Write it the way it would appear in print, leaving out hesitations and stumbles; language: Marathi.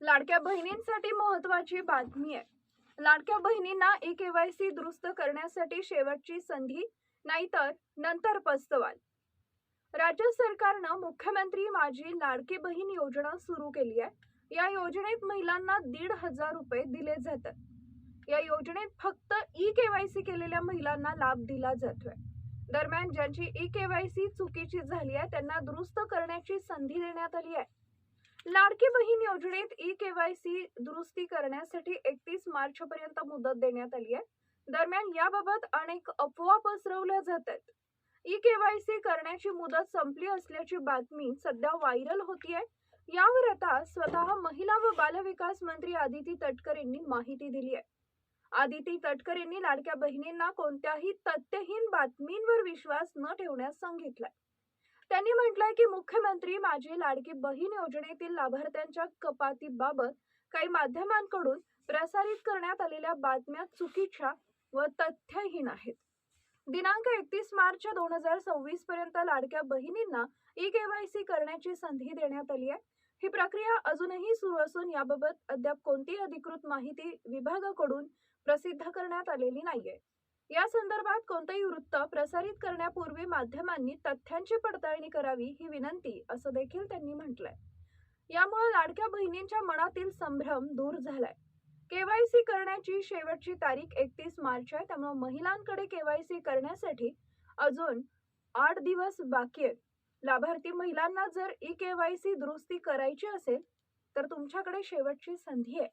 लाडक्या बहिणींसाठी महत्त्वाची बातमी आहे. लाडक्या बहिणींना ई-केवायसी दुरुस्त करण्यासाठी शेवटची संधी, नाहीतर नंतर पस्तवाल. राज्य सरकारनं मुख्यमंत्री माझी लाडकी बहीण योजना सुरू केली आहे. या योजनेत महिलांना 1,500 रुपये दिले जातात. या योजनेत फक्त ई-केवायसी केलेल्या महिलांना लाभ दिला जातोय. दरम्यान ज्यांची ई-केवायसी चुकीची झाली आहे त्यांना दुरुस्त करण्याची संधी देण्यात आली आहे. लाडकी बहीण योजनेत ई-केवायसी दुरुस्ती करण्यासाठी 31 मार्चपर्यंत मुदत देण्यात आली आहे. दरम्यान याबाबत अनेक अफवा पसरवल्या जातात. ई-केवायसी करण्याची मुदत संपली असल्याची बातमी सध्या व्हायरल होतीये. यावर आता स्वतः महिला व बालविकास मंत्री आदिती तटकरे यांनी माहिती दिली आहे. आदिती तटकरे यांनी लाडक्या बहिणींना कोणत्याही तथ्यहीन बातमींवर विश्वास न ठेवण्यास सांगितलंय. त्यांनी म्हटलंय की मुख्यमंत्री माझी लाडकी बहीण योजनेतील लाभार्थ्यांच्या कपातीबाबत काही माध्यमांकडून प्रसारित करण्यात आलेल्या बातम्या चुकीच्या व तथ्यहीन आहेत. दिनांक 31 मार्च 2026 पर्यंत लाडक्या बहिणींना ई-केवायसी करण्याची संधी देण्यात आली आहे. ही प्रक्रिया अजूनही सुरू असून याबाबत अद्याप कोणतीही अधिकृत माहिती विभागाकडून प्रसिद्ध करण्यात आलेली नाहीये. या संदर्भात कोणतेही वृत्त प्रसारित करण्यापूर्वी माध्यमांनी तथ्यांची पडताळणी करावी ही विनंती असं देखील त्यांनी म्हटलंय. यामुळे लाडक्या बहिणींच्या मनातील संभ्रम दूर झालाय. केवायसी करण्याची शेवटची तारीख 31 मार्च आहे. त्यामुळे महिलांकडे केवायसी करण्यासाठी अजून 8 दिवस बाकी आहेत. लाभार्थी महिलांना जर ई-केवायसी दुरुस्ती करायची असेल तर तुमच्याकडे शेवटची संधी आहे.